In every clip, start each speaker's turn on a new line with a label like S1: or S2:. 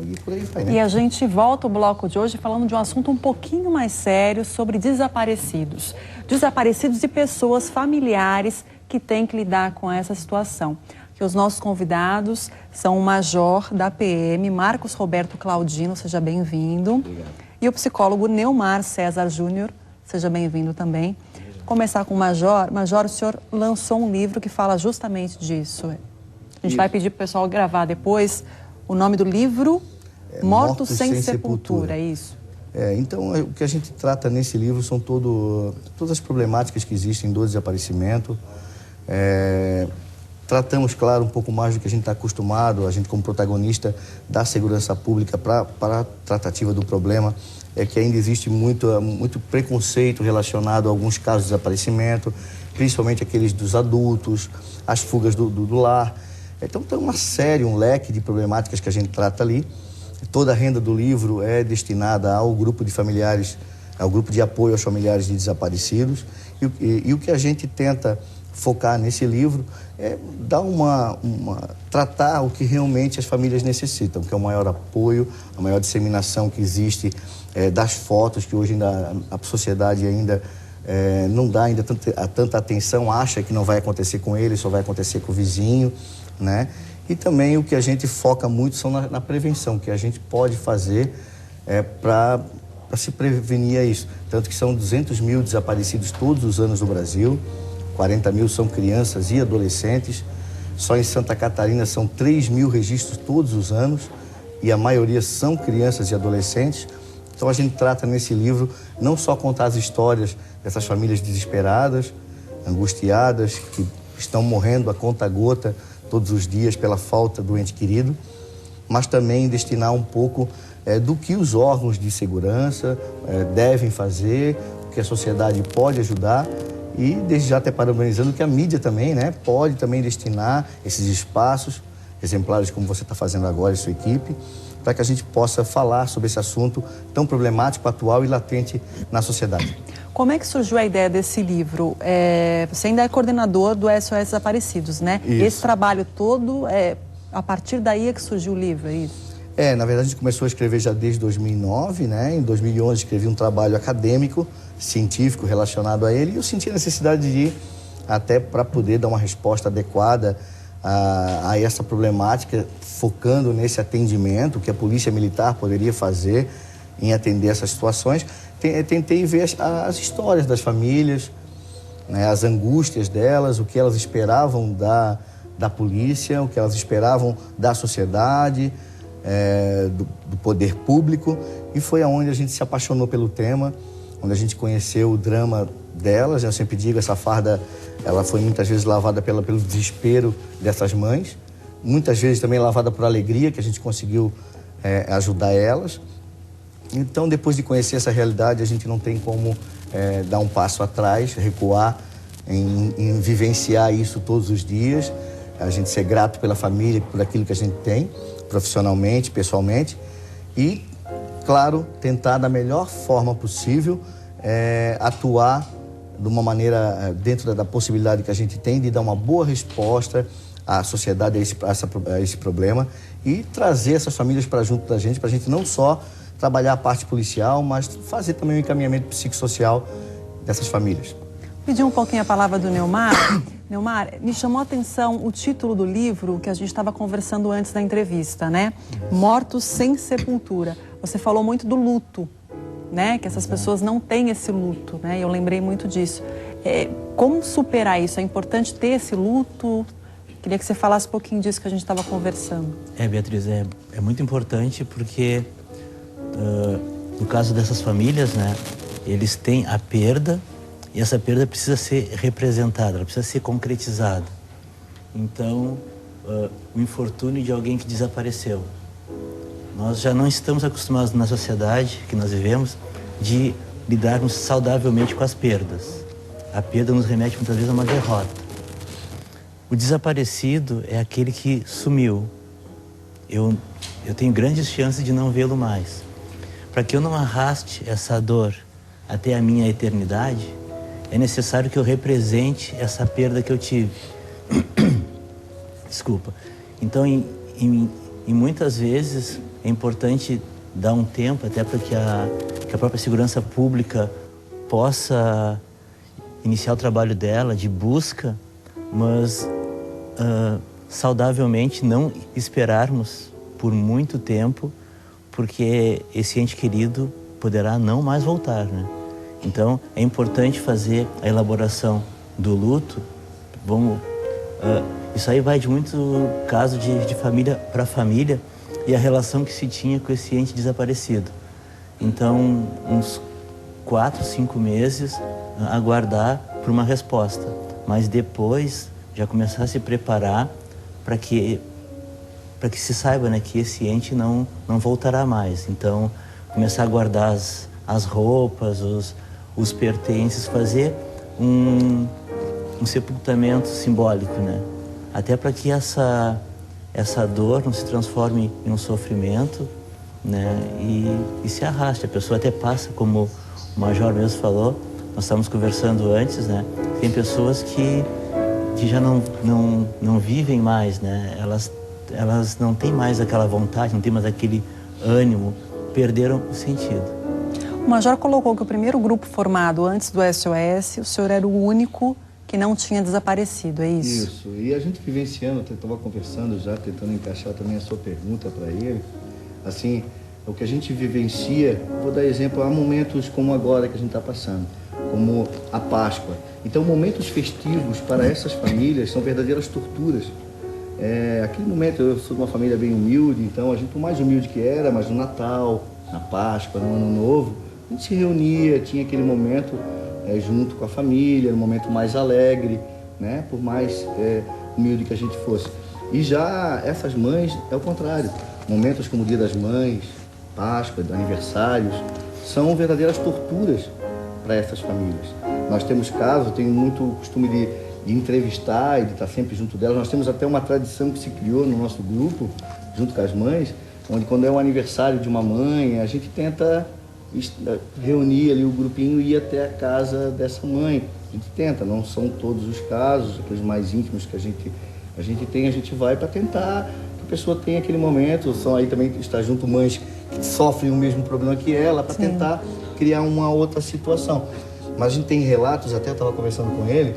S1: E por aí vai, né?
S2: E a gente volta ao bloco de hoje falando de um assunto um pouquinho mais sério sobre desaparecidos. Desaparecidos e pessoas familiares que têm que lidar com essa situação. Que os nossos convidados são o major da PM, Marcos Roberto Claudino, seja bem-vindo.
S1: Obrigado.
S2: E o psicólogo Neumar César Júnior, seja bem-vindo também. Começar com o Major. Major, o senhor lançou um livro que fala justamente disso. A gente vai pedir para o pessoal gravar depois. O nome do livro, Mortos Sem Sepultura, é isso?
S1: Então, o que a gente trata nesse livro são todas as problemáticas que existem do desaparecimento. Tratamos, claro, um pouco mais do que a gente está acostumado, a gente como protagonista da segurança pública para a tratativa do problema, que ainda existe muito preconceito relacionado a alguns casos de desaparecimento, principalmente aqueles dos adultos, as fugas do lar. Então tem uma série, um leque de problemáticas que a gente trata ali. Toda a renda do livro é destinada ao grupo de familiares, ao grupo de apoio aos familiares de desaparecidos. E o que a gente tenta focar nesse livro é dar tratar o que realmente as famílias necessitam, que é o maior apoio, a maior disseminação que existe das fotos, que hoje ainda a sociedade ainda não dá ainda tanta atenção, acha que não vai acontecer com ele, só vai acontecer com o vizinho, né? E também o que a gente foca muito são na prevenção, que a gente pode fazer para se prevenir isso. Tanto que são 200 mil desaparecidos todos os anos no Brasil, 40 mil são crianças e adolescentes. Só em Santa Catarina são 3 mil registros todos os anos e a maioria são crianças e adolescentes. Então a gente trata nesse livro não só contar as histórias dessas famílias desesperadas, angustiadas, que estão morrendo a conta-gota todos os dias pela falta do ente querido, mas também destinar um pouco do que os órgãos de segurança devem fazer, o que a sociedade pode ajudar e desde já até parabenizando que a mídia também, né, pode também destinar esses espaços exemplares como você está fazendo agora e sua equipe, para que a gente possa falar sobre esse assunto tão problemático, atual e latente na sociedade.
S2: Como é que surgiu a ideia desse livro? Você ainda é coordenador do SOS Desaparecidos, né?
S1: Isso.
S2: Esse trabalho todo, a partir daí é que surgiu o livro, é isso?
S1: Na verdade a gente começou a escrever já desde 2009, né? Em 2011 escrevi um trabalho acadêmico, científico relacionado a ele e eu senti a necessidade de ir até para poder dar uma resposta adequada a essa problemática, focando nesse atendimento que a Polícia Militar poderia fazer em atender essas situações. Tentei ver as histórias das famílias, né, as angústias delas, o que elas esperavam da polícia, o que elas esperavam da sociedade, do poder público. E foi aonde a gente se apaixonou pelo tema, onde a gente conheceu o drama delas. Eu sempre digo, essa farda, ela foi muitas vezes lavada pelo desespero dessas mães, muitas vezes também lavada por alegria, que a gente conseguiu ajudar elas. Então, depois de conhecer essa realidade, a gente não tem como dar um passo atrás, recuar em vivenciar isso todos os dias. A gente ser grato pela família, por aquilo que a gente tem, profissionalmente, pessoalmente. E, claro, tentar da melhor forma possível atuar de uma maneira dentro da possibilidade que a gente tem de dar uma boa resposta à sociedade, a esse problema e trazer essas famílias para junto da gente, para a gente não só trabalhar a parte policial, mas fazer também o encaminhamento psicossocial dessas famílias.
S2: Pedir um pouquinho a palavra do Neumar. Neumar, me chamou a atenção o título do livro que a gente estava conversando antes da entrevista, né? Mortos Sem Sepultura. Você falou muito do luto, né? Que essas pessoas não têm esse luto, né? Eu lembrei muito disso. Como superar isso? É importante ter esse luto? Queria que você falasse um pouquinho disso que a gente estava conversando.
S3: Beatriz, é muito importante porque no caso dessas famílias, né, eles têm a perda e essa perda precisa ser representada, ela precisa ser concretizada. Então, o infortúnio de alguém que desapareceu. Nós já não estamos acostumados na sociedade que nós vivemos de lidarmos saudavelmente com as perdas. A perda nos remete muitas vezes a uma derrota. O desaparecido é aquele que sumiu. Eu tenho grandes chances de não vê-lo mais. Para que eu não arraste essa dor até a minha eternidade, é necessário que eu represente essa perda que eu tive. Desculpa. Então, em muitas vezes, é importante dar um tempo até para que a própria segurança pública possa iniciar o trabalho dela de busca, mas saudavelmente não esperarmos por muito tempo, porque esse ente querido poderá não mais voltar, né? Então, é importante fazer a elaboração do luto. Isso aí vai de muito caso de família para família e a relação que se tinha com esse ente desaparecido. Então, uns 4, 5 meses, aguardar por uma resposta. Mas depois, já começar a se preparar para que se saiba, né, que esse ente não voltará mais. Então, começar a guardar as roupas, os pertences, fazer um sepultamento simbólico, né? Até para que essa dor não se transforme em um sofrimento, né? E se arraste. A pessoa até passa, como o Major mesmo falou, nós estávamos conversando antes, né? Tem pessoas que já não vivem mais, né? Elas não têm mais aquela vontade, não têm mais aquele ânimo, perderam o sentido.
S2: O Major colocou que o primeiro grupo formado antes do SOS, o senhor era o único que não tinha desaparecido, é isso?
S1: Isso, e a gente vivenciando, eu estava conversando já, tentando encaixar também a sua pergunta para ele, assim, o que a gente vivencia, vou dar exemplo, há momentos como agora que a gente está passando, como a Páscoa. Então, momentos festivos para essas famílias são verdadeiras torturas. Aquele momento, eu sou de uma família bem humilde, então a gente, por mais humilde que era, mas no Natal, na Páscoa, no Ano Novo, a gente se reunia, tinha aquele momento junto com a família, um momento mais alegre, né? Por mais humilde que a gente fosse. E já essas mães, é o contrário. Momentos como o Dia das Mães, Páscoa, aniversários, são verdadeiras torturas para essas famílias. Nós temos casos, eu tenho muito costume de entrevistar e de estar sempre junto delas. Nós temos até uma tradição que se criou no nosso grupo, junto com as mães, onde quando é o aniversário de uma mãe, a gente tenta reunir ali o grupinho e ir até a casa dessa mãe. A gente tenta, não são todos os casos, aqueles mais íntimos que a gente tem, a gente vai para tentar que a pessoa tenha aquele momento. São aí também está junto mães que sofrem o mesmo problema que ela, para tentar criar uma outra situação. Mas a gente tem relatos, até eu estava conversando com ele,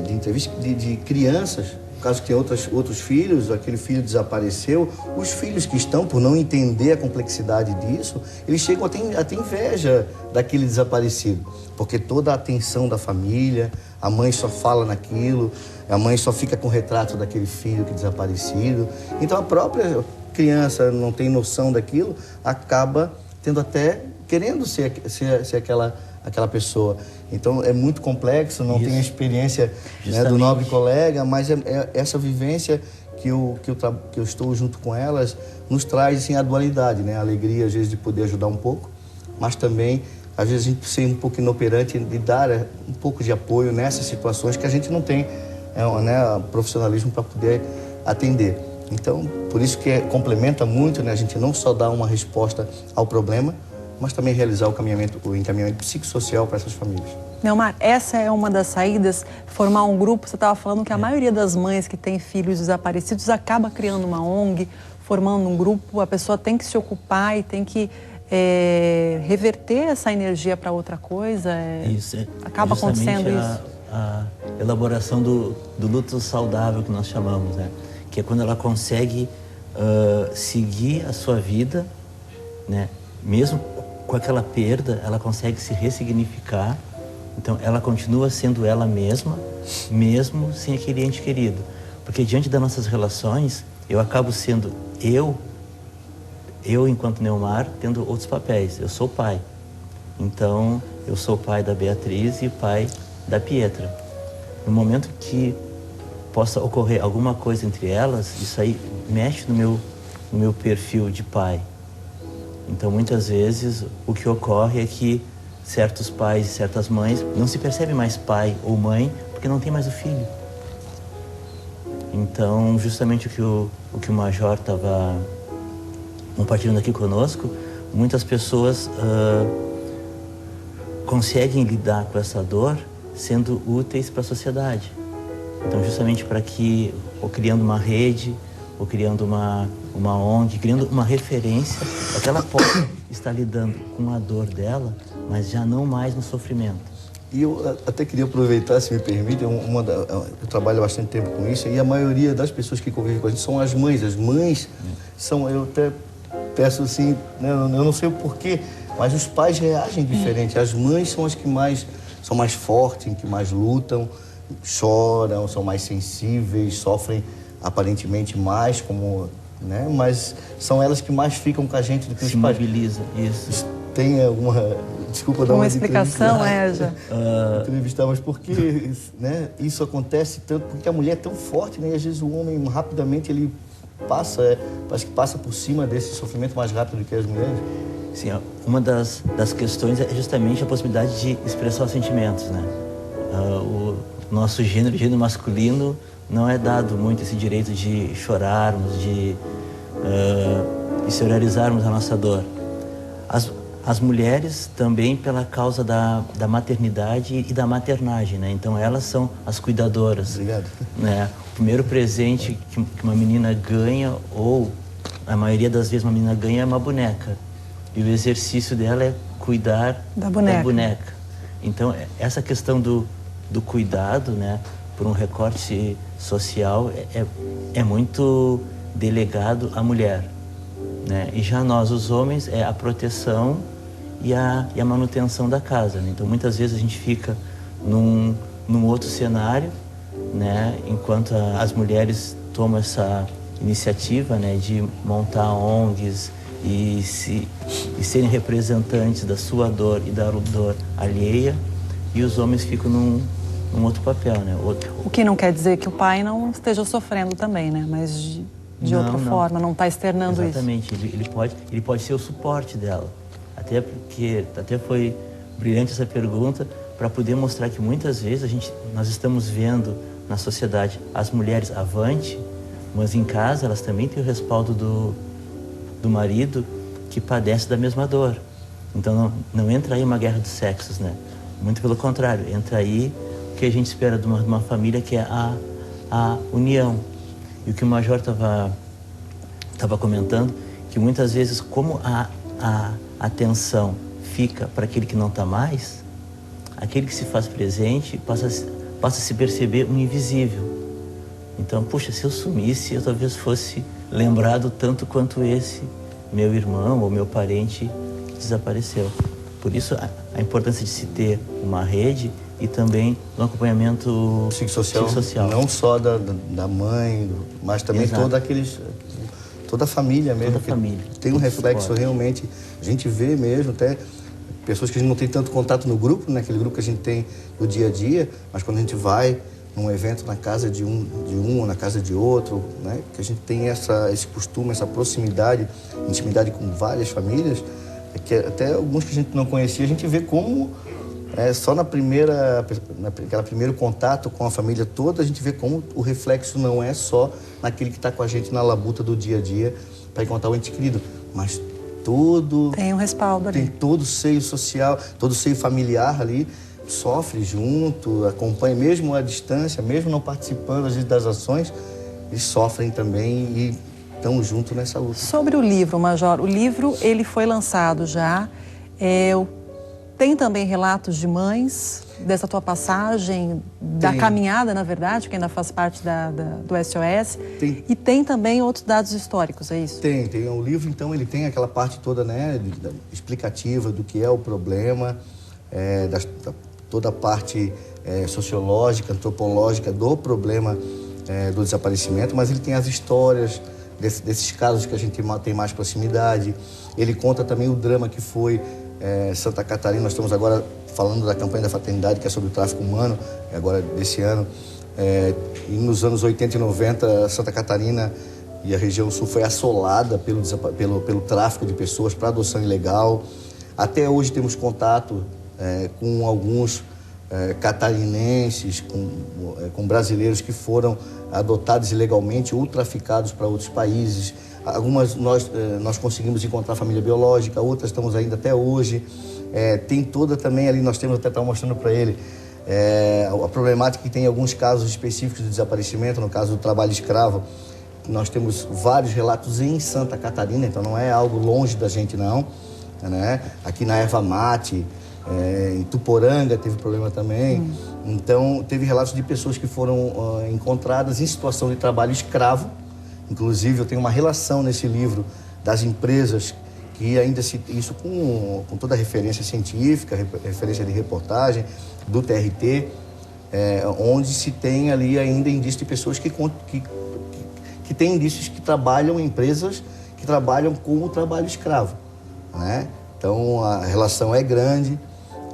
S1: de entrevista de crianças, no caso que tem outros filhos, aquele filho desapareceu, os filhos que estão, por não entender a complexidade disso, eles chegam a ter inveja daquele desaparecido, porque toda a atenção da família, a mãe só fala naquilo, a mãe só fica com o retrato daquele filho que desaparecido, então a própria criança não tem noção daquilo, acaba tendo até querendo ser aquela pessoa. Então é muito complexo, não tem a experiência, né, do nobre colega, mas essa vivência que eu estou junto com elas nos traz assim, a dualidade, né? A alegria às vezes de poder ajudar um pouco, mas também às vezes a gente ser um pouco inoperante de dar um pouco de apoio nessas situações que a gente não tem profissionalismo para poder atender. Então, por isso que complementa muito, né? A gente não só dá uma resposta ao problema, mas também realizar o encaminhamento psicossocial para essas famílias.
S2: Neomar, essa é uma das saídas, formar um grupo. Você estava falando que a maioria das mães que têm filhos desaparecidos acaba criando uma ONG, formando um grupo. A pessoa tem que se ocupar e tem que reverter essa energia para outra coisa.
S3: Isso,
S2: acaba acontecendo isso.
S3: A elaboração do luto saudável que nós chamamos, né? Que é quando ela consegue seguir a sua vida, né? Mesmo com aquela perda, ela consegue se ressignificar. Então, ela continua sendo ela mesma, mesmo sem aquele ente querido. Porque diante das nossas relações, eu acabo sendo eu enquanto Neomar, tendo outros papéis. Eu sou pai. Então, eu sou o pai da Beatriz e o pai da Pietra. No momento que possa ocorrer alguma coisa entre elas, isso aí mexe no meu perfil de pai. Então, muitas vezes, o que ocorre é que certos pais e certas mães não se percebem mais pai ou mãe porque não tem mais o filho. Então, justamente o que o Major estava compartilhando aqui conosco, muitas pessoas conseguem lidar com essa dor sendo úteis para a sociedade. Então, justamente para que, ou criando uma rede, ou criando uma ONG, criando uma referência para que ela possa estar lidando com a dor dela, mas já não mais no sofrimento.
S1: E eu até queria aproveitar, se me permite, eu trabalho há bastante tempo com isso, e a maioria das pessoas que convivem com a gente são as mães. As mães são, eu até peço assim, né, eu não sei o porquê, mas os pais reagem diferente. As mães são as que são mais fortes, que mais lutam, choram, são mais sensíveis, sofrem aparentemente mais, né, mas são elas que mais ficam com a gente do que os pais.
S3: Se mobiliza, isso.
S1: Tem alguma... Desculpa dar
S2: uma explicação, já.
S1: Entrevistar, mas por que, né, isso acontece tanto? Porque a mulher é tão forte, né? E às vezes o homem rapidamente ele parece que passa por cima desse sofrimento mais rápido do que as mulheres.
S3: Sim, uma das questões é justamente a possibilidade de expressar os sentimentos, né? O nosso gênero masculino, não é dado muito esse direito de chorarmos, de exteriorizarmos a nossa dor. As mulheres também pela causa da maternidade e da maternagem, né? Então elas são as cuidadoras.
S1: Obrigado.
S3: Né? O primeiro presente que uma menina ganha, ou a maioria das vezes uma menina ganha, é uma boneca. E o exercício dela é cuidar da boneca. Então essa questão do cuidado, né, por um recorte social, é muito delegado à mulher. Né? E já nós, os homens, é a proteção e a manutenção da casa. Né? Então, muitas vezes a gente fica num outro cenário, né? Enquanto as mulheres tomam essa iniciativa, né, de montar ONGs e serem representantes da sua dor e da dor alheia, e os homens ficam num outro papel. Né?
S2: O que não quer dizer que o pai não esteja sofrendo também, né? Mas de outra forma, não está externando
S3: Exatamente.
S2: isso.
S3: Exatamente, ele pode ser o suporte dela. Até foi brilhante essa pergunta, para poder mostrar que muitas vezes nós estamos vendo na sociedade as mulheres avante, mas em casa elas também têm o respaldo do marido, que padece da mesma dor. Então não entra aí uma guerra dos sexos, né? Muito pelo contrário, entra aí o que a gente espera de uma família, que é a união. E o que o Major estava comentando, que muitas vezes, como a atenção fica para aquele que não está mais, aquele que se faz presente passa a se perceber um invisível. Então, puxa, se eu sumisse, eu talvez fosse lembrado tanto quanto esse meu irmão ou meu parente que desapareceu. Por isso, a importância de se ter uma rede e também um acompanhamento psicossocial.
S1: Não só da mãe, mas também toda a família mesmo.
S3: Toda a família.
S1: Tem um reflexo realmente, a gente vê mesmo, até pessoas que a gente não tem tanto contato no grupo, né? Aquele grupo que a gente tem no dia a dia, mas quando a gente vai num evento na casa de um ou na casa de outro, né? Que a gente tem esse costume, essa proximidade, intimidade com várias famílias, que até alguns que a gente não conhecia, a gente vê como só naquele primeiro contato com a família toda, a gente vê como o reflexo não é só naquele que está com a gente na labuta do dia a dia para encontrar o ente querido, mas
S2: tem um respaldo ali.
S1: Tem todo o seio social, todo o seio familiar ali, sofre junto, acompanha, mesmo à distância, mesmo não participando às vezes das ações, eles sofrem também e estão juntos nessa luta.
S2: Sobre o livro, Major, o livro ele foi lançado já, tem também relatos de mães dessa tua passagem, da caminhada, na verdade, que ainda faz parte do SOS. E tem também outros dados históricos, é isso?
S1: Tem. O livro, então, ele tem aquela parte toda, né, explicativa do que é o problema, toda a parte sociológica, antropológica do problema do desaparecimento, mas ele tem as histórias desses casos que a gente tem mais proximidade. Ele conta também o drama que foi Santa Catarina. Nós estamos agora falando da campanha da fraternidade, que é sobre o tráfico humano, agora desse ano. E nos anos 80 e 90, Santa Catarina e a região sul foi assolada pelo tráfico de pessoas para adoção ilegal. Até hoje temos contato com alguns catarinenses, com brasileiros que foram adotados ilegalmente ou traficados para outros países. Algumas nós conseguimos encontrar a família biológica, outras estamos ainda até hoje. Tem toda também ali, nós temos, até estava mostrando para ele, a problemática que tem em alguns casos específicos de desaparecimento, no caso do trabalho escravo, nós temos vários relatos em Santa Catarina, então não é algo longe da gente não, né? Aqui na Erva Mate, em Tuporanga teve problema também. Então teve relatos de pessoas que foram encontradas em situação de trabalho escravo. Inclusive eu tenho uma relação nesse livro das empresas que ainda isso com toda a referência científica, referência de reportagem do TRT, onde se tem ali ainda indícios de pessoas que têm indícios que trabalham em empresas que trabalham com o trabalho escravo, né? Então a relação é grande,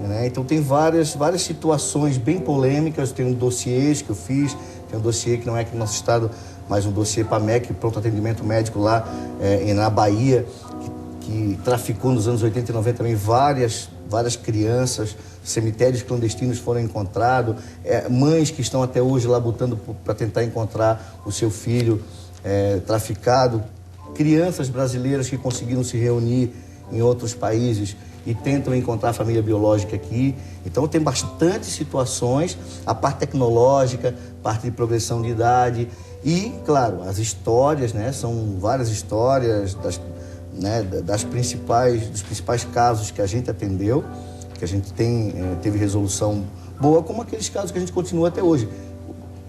S1: né? Então tem várias situações bem polêmicas. Tem dossiês que eu fiz, tem um dossiê que não é aqui no nosso estado, mas um dossiê PAMEC, pronto atendimento médico lá na Bahia, que traficou nos anos 80 e 90 também várias crianças. Cemitérios clandestinos foram encontrados, mães que estão até hoje lá lutando para tentar encontrar o seu filho traficado, crianças brasileiras que conseguiram se reunir em outros países e tentam encontrar a família biológica aqui. Então tem bastante situações, a parte tecnológica, parte de progressão de idade e, claro, as histórias, né? São várias histórias dos principais casos que a gente atendeu, que a gente teve resolução boa, como aqueles casos que a gente continua até hoje.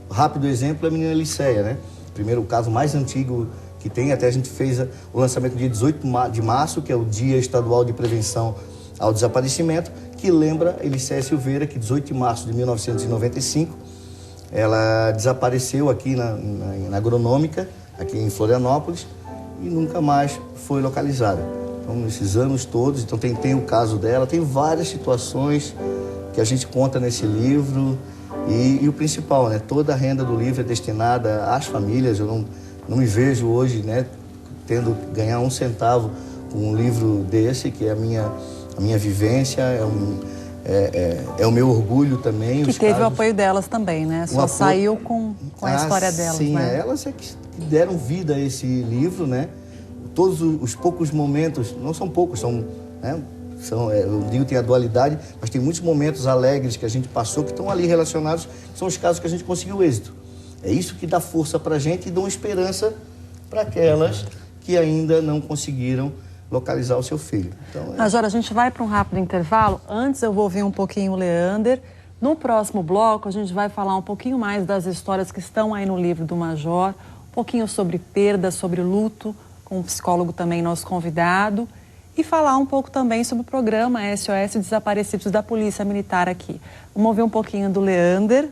S1: Rápido exemplo é a menina Liceia, né? Primeiro, o caso mais antigo que tem, até a gente fez o lançamento no dia 18 de março, que é o Dia Estadual de Prevenção ao Desaparecimento, que lembra Liceia Silveira, que 18 de março de 1995, ela desapareceu aqui na Agronômica, aqui em Florianópolis, e nunca mais foi localizada. Então, nesses anos todos, então tem o caso dela, tem várias situações que a gente conta nesse livro, e o principal, né, toda a renda do livro é destinada às famílias. Eu não me vejo hoje, né, ganhar um centavo com um livro desse, que é a minha vivência, é o meu orgulho também.
S2: Que teve o apoio delas também, né? Só saiu com a história delas,
S1: sim,
S2: né?
S1: Elas é que deram vida a esse livro, né? Todos os poucos momentos, não são poucos, são, né? Eu digo tem a dualidade, mas tem muitos momentos alegres que a gente passou que estão ali relacionados, que são os casos que a gente conseguiu êxito. É isso que dá força para a gente e dá uma esperança para aquelas que ainda não conseguiram localizar o seu filho. Então,
S2: Major, a gente vai para um rápido intervalo. Antes eu vou ouvir um pouquinho o Leander. No próximo bloco a gente vai falar um pouquinho mais das histórias que estão aí no livro do Major, um pouquinho sobre perda, sobre luto, com um psicólogo também nosso convidado, e falar um pouco também sobre o programa SOS Desaparecidos da Polícia Militar aqui. Vamos ouvir um pouquinho do Leander.